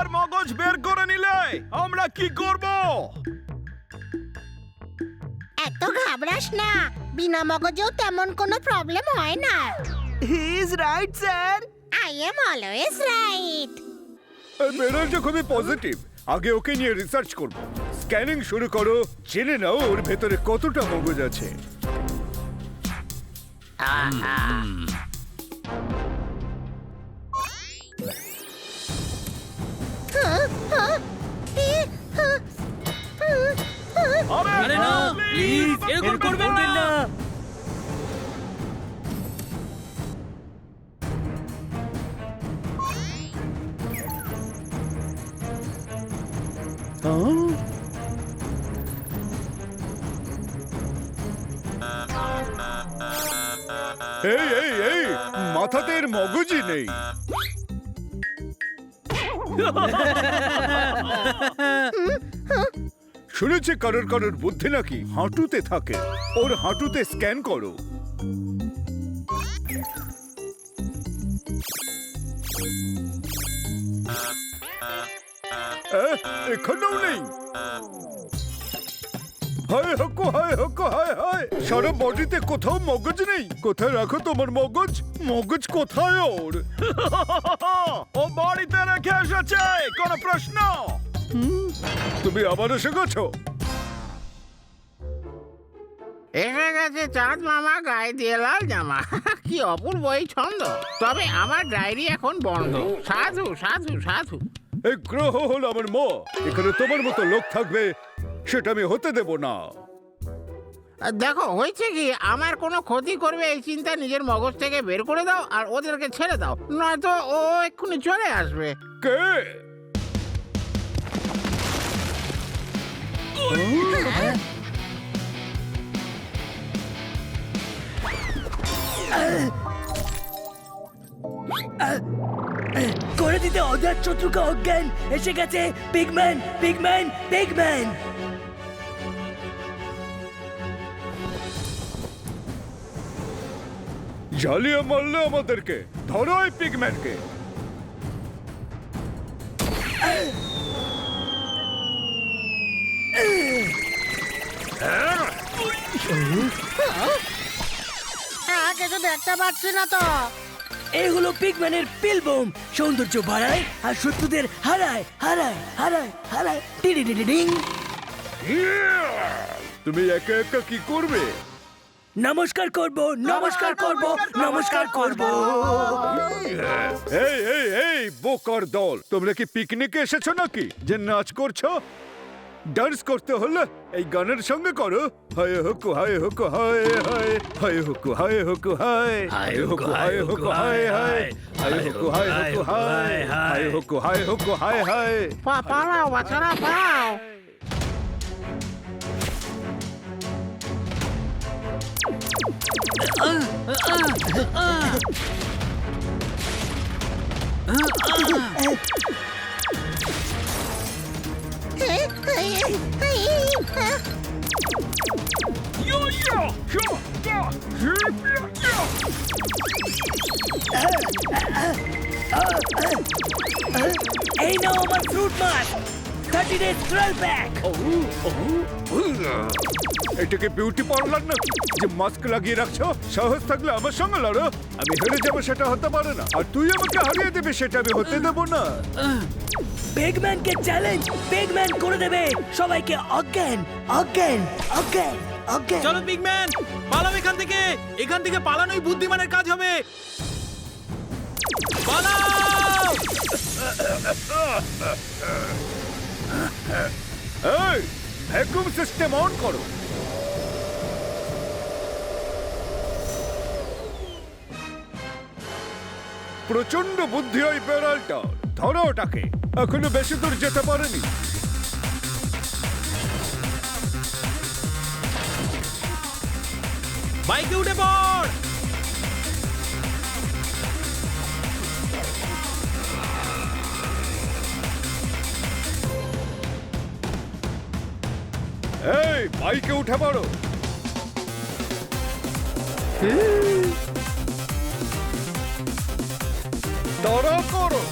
আর মগজ বের করে নিলে আমরা কি করব? এত ঘাবড়াস না, বিনা মগজেও তেমন কোনো প্রবলেম হয় না। He is right sir. I am always right. Merul খুবই পজিটিভ। আগে ওকে নিয়ে রিসার্চ করব। স্ক্যানিং শুরু করো, জেনে নাও ওর ভেতরে কতটা মগজ আছে। আরে না প্লিজ এরকম করবেন না। এই এই এই, মাথাতে এর মগজই নেই। শুনেছি কারোর কারোর বুদ্ধি নাকি হাঁটুতে থাকে। ওর হাঁটুতে স্ক্যান করো। এখানেও নেই। হায় হকো, হায় হকো, হায় হায়, সারা বডিতে কোথাও মগজ নেই। কোথায় রাখো তোমার মগজ? মগজ কোথায় ওর? ও বাড়িতে রেখে এসেছে। কোনো প্রশ্ন? তুমি আবার এসে গেছো? এসে গেছে চাঁদ মামা, গায়ে দিয়ে লাল জামা। কি অপূর্ব এই ছন্দ। তবে আমার ডায়েরি এখন বন্ধ। সাধু সাধু সাধু। এই গ্রহ হলো আমার মা। এখানে তোমার মতো লোক থাকবে সেটা আমি হতে দেব না। দেখো হয়েছে কি, আমার কোনো ক্ষতি করবে এই চিন্তা নিজের মগজ থেকে বের করে দাও আর ওদেরকে ছেড়ে দাও, নয়তো ও এক্ষুনি চলে আসবে। কে? করে দিতে অজাত শত্রুকে অজ্ঞান। এসে গেছে পিগম্যান, পিগম্যান, পিগম্যান। জ্বালিয়ে মারলে আমাদেরকে। ধরো এই পিগম্যানকে। কিছু দেখতে পাচ্ছি না তো। এই হলো পিগম্যানের পিল বোম। সৌন্দর্য বাড়ায় আর শত্রুদের হারায়, হারায়, হারায়, হারায়। ডিডিডিডিং। তুমি একা একা কি করবে? নমস্কার করব, নমস্কার করব, নমস্কার করব। এই এই এই বোকার দল, তোমরা কি পিকনিকে এসেছো নাকি যে নাচ করছো? ডান্স করতে হলে এই গানের সঙ্গে করো। হায় হুকু হায় হুকু হায় হায়, হায় হুকু হায় হুকু হায়, হায় হুকু হায় হুকু হায় হায়, হায় হুকু হায় হুকু হায়, হায় হুকু হায় হুকু হায় হায়। পালাও বাচ্চারা পালাও। এই নাও আমার ফ্রুট মাছ। 30 days trial pack। এটাকে বিউটি পার্লার নাকি যে মাস্ক লাগিয়ে রাখছো? সাহস থাকলে আমার সঙ্গে লড়ো। আমি হেরে যাবো সেটা হতে পারে না, আর তুই আমাকে হারিয়ে দেবে সেটা আমি হতে দেবো না। পিগম্যানকে চ্যালেঞ্জ। পিগম্যান করে দেবে সবাইকে অজ্ঞান, অজ্ঞান, অজ্ঞান, অজ্ঞান। চলো পিগম্যান, পালাও এখান থেকে। এখান থেকে পালানোই বুদ্ধিমানের কাজ হবে। পালাও! এই ভ্যাকুয়াম সিস্টেম অন করো। প্রচন্ড বুদ্ধি ওই বেড়ালটা। ধরো ওটাকে। এখনো বেশি দূর যেতে পারেনি। বাইকে উঠে পড়। এই বাইকে উঠে পড়ো। তাড়া করো।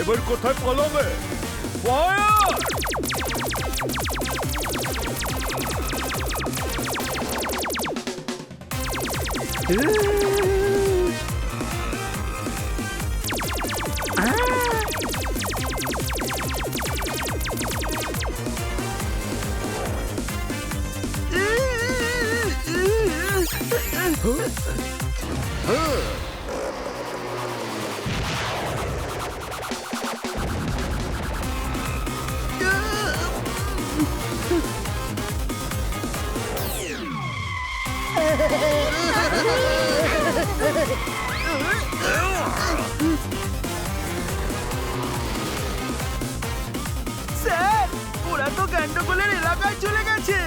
এবার কোথায় পালাবে? ফায়ার! স্যার, ওরা তো গন্ডগোলের এলাকায় চলে গেছে।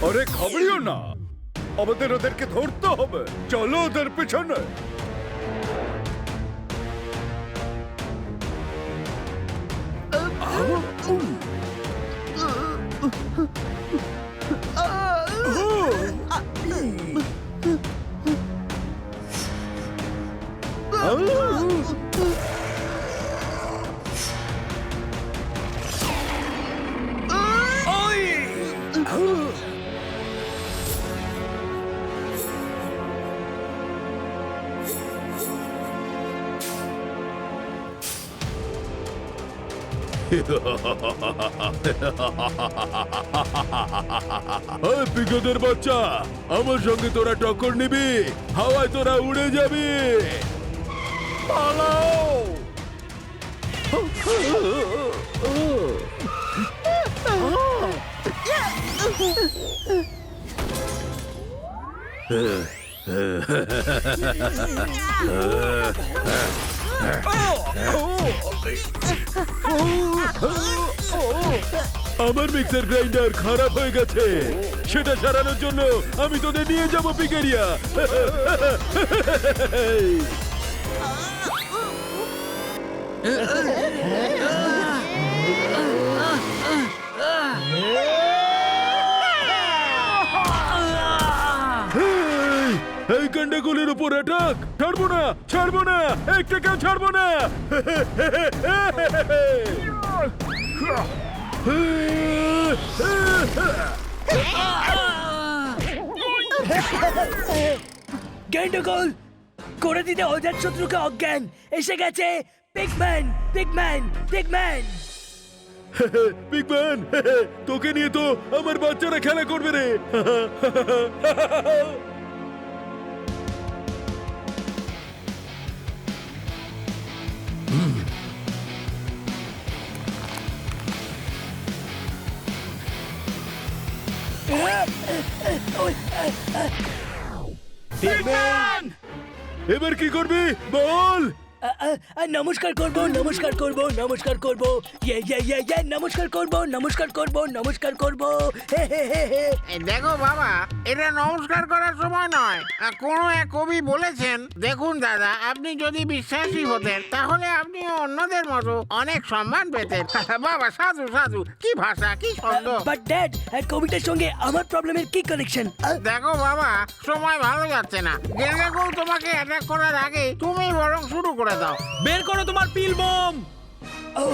আরে ঘাবড়িও না, আমাদের ওদেরকে ধরতে হবে। চলো ওদের পেছনে। পিগদের বাচ্চা, আমার সঙ্গে তোরা টক্কর নিবি, হাওয়ায় তোরা উড়ে যাবি। পালাও! আমার মিক্সার গ্রাইন্ডার খারাপ হয়ে গেছে, সেটা সারানোর জন্য আমি তোদের নিয়ে যাবো পিকেরিয়া। এই গন্ডগোলের উপর অ্যাটাক! ছাড়বো না, ছাড়বো না, একটা কেউ ছাড়বো না। গন্ডগোল করে দিতে অজাত শত্রুকে অজ্ঞান। এসে গেছে পিগম্যান, পিগম্যান, পিগম্যান। পিগম্যান, তোকে নিয়ে তো আমার বাচ্চারা খেলা করবে রে। এবার কি করবি বল? নমস্কার করব, নমস্কার করব, নমস্কার করব, নমস্কার করব, নমস্কার করব, নমস্কার করব। দেখো বাবা, এটা নমস্কার করার সময় নয়। কোনো এক কবি বলেছেন, দেখুন দাদা, আপনি যদি বিশ্বাসী হতেন তাহলে আপনি অন্যদের মতো অনেক সম্মান পেতেন। বাবা, সাধু সাধু, কি ভাষা, কি ছন্দ। বাট ড্যাড, কবিতার সঙ্গে আমার প্রবলেমের কি কানেকশন? দেখো বাবা, সময় ভালো যাচ্ছে না। গেন্ডাগোল তোমাকে অ্যাটাক করার আগে তুমি বরং শুরু করে দাও। বের করো তোমার পিল বোম।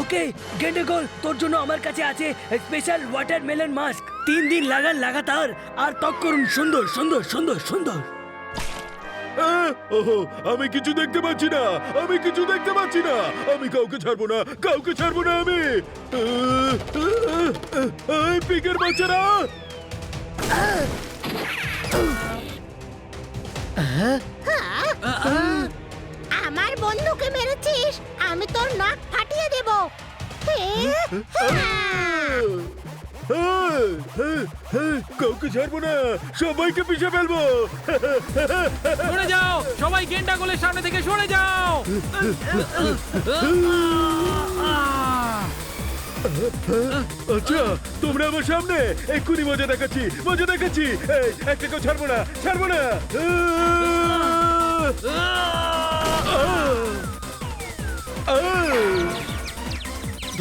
ওকে গেন্ডগোল, তোর জন্য আমার কাছে আছে স্পেশাল ওয়াটারমেলন মাস্ক। 3 দিন লাগান লাগাতার আর ত্বক করুন সুন্দর সুন্দর সুন্দর সুন্দর। ওহো, আমি কিছু দেখতে পাচ্ছি না, আমি কিছু দেখতে পাচ্ছি না। আমি কাউকে ছাড়বো না, কাউকে ছাড়বো না আমি। এই পিগের বাচ্চারা! আমার বন্ধুকে মেরেছিস, আমি তোর নাক ফাটিয়ে দেব। কাউকে ছাড়বো না, সবাইকে পিষে ফেলবো। সরে যাও সবাই, গেন্ডাগোলের সামনে থেকে সরে যাও। আচ্ছা, তোমরা আমার সামনে, এক্ষুনি মজা দেখাচ্ছি, মজা দেখাচ্ছি। এই, একটা কেউ ছাড়বো না, ছাড়বো না।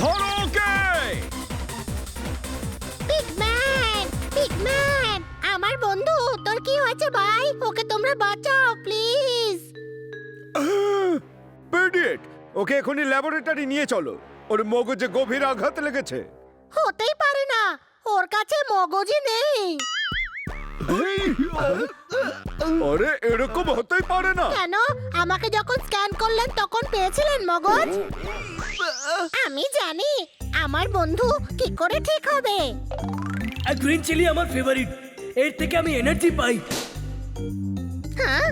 ধরো ওকে! পিগম্যান, পিগম্যান, আমার বন্ধু, তোর কি হয়েছে ভাই? ওকে তোমরা বাঁচাও প্লিজ। পেডিয়েট, ওকে এখনই ল্যাবরেটরি নিয়ে চলো। ওর মগজে গভীর আঘাত লেগেছে। হতেই পারে না, ওর কাছে মগজই নেই। আরে এরকম হতেই পারে না। কেন? আমাকে যখন স্ক্যান করলেন তখন পেয়েছিলেন মগজ? আমি জানি আমার বন্ধু কি করে ঠিক হবে। গ্রিন চিলি আমার ফেভারিট, এর থেকে আমি এনার্জি পাই। হ্যাঁ?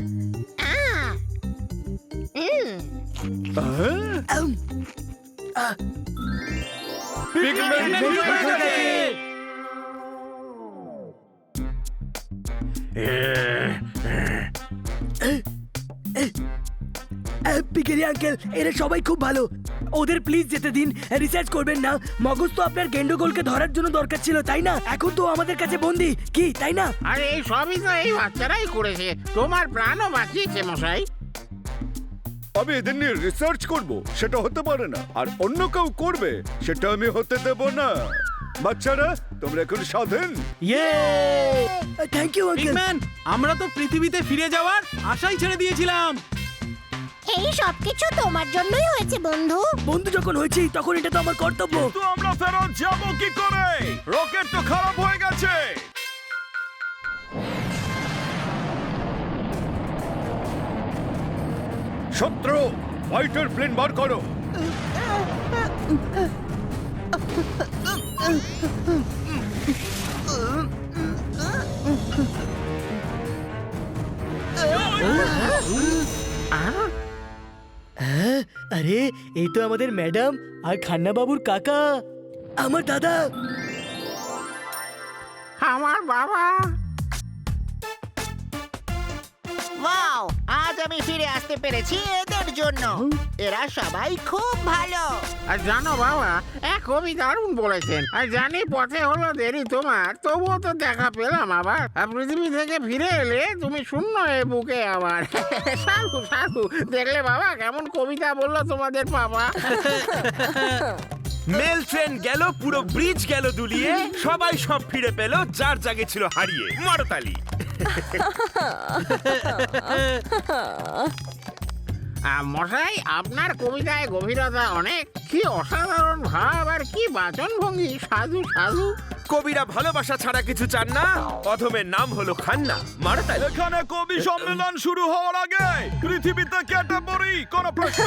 পিকেরি আঙ্কেল, এরা সবাই খুব ভালো, ওদের প্লিজ যেতে দিন। রিসার্চ করবেন না। মগজ তো আপনার গেন্ডগোলকে ধরার জন্য দরকার ছিল, তাই না? এখন তো আমাদের কাছে বন্দি, কি তাই না? আর এই সবই তো এই বাচ্চারাই করেছে, তোমার প্রাণও বাঁচিয়েছে মশাই। আমি এদের নিয়ে রিসার্চ করব, সেটা হতে পারে না। আর অন্য কেউ করবে, সেটা আমি হতে দেব না। বাচ্চারা, তোমরা এখন স্বাধীন। Thank you uncle. পিগম্যান, আমরা তো পৃথিবীতে ফিরে যাওয়ার আশাই ছেড়ে দিয়েছিলাম। এই সব কিছু তোমার জন্যই হয়েছে বন্ধু। বন্ধু যখন হয়েছি তখন এটা তো আমার কর্তব্য। তো আমরা ফেরত যাব কি করে? রকেট তো খারাপ হয়ে গেছে। শত্রু, ফাইটার প্লেন বার করো। আরে এই তো আমাদের ম্যাডাম আর খান্না বাবুর কাকা, আমার দাদা। আমার বাবা। ওয়াও, আজ আমি ফিরে আসতে পেরেছি এদের জন্য। এরা সবাই খুব ভালো। আর জানো বাবা, এক কবি দারুণ বলেছেন। আর জানি পথে হলো দেরি তোমার, তবুও তো দেখা পেলাম আবার। আর পৃথিবী থেকে ফিরে এলে তুমি শূন্য এ বুকে আবার। সাধু সাধু, দেখলে বাবা কেমন কবিতা বললো তোমাদের বাবা। মেল ট্রেন গেল, পুরো ব্রিজ গেল দুলিয়ে, সবাই সব ফিরে পেল যার জাগে ছিল হারিয়ে। মারতালি। মশাই, আপনার কবিতায় গভীরতা অনেক। কি অসাধারণ ভাব আর কি বাচন ভঙ্গি। সাধু সাধু। কবিরা ভালোবাসা ছাড়া কিছু চান না। অধমের নাম হলো খান্না। মারতালি। এখানে কবি সম্মেলন শুরু হওয়ার আগে পৃথিবীতে কেটে পড়ি, কোনো প্রশ্ন?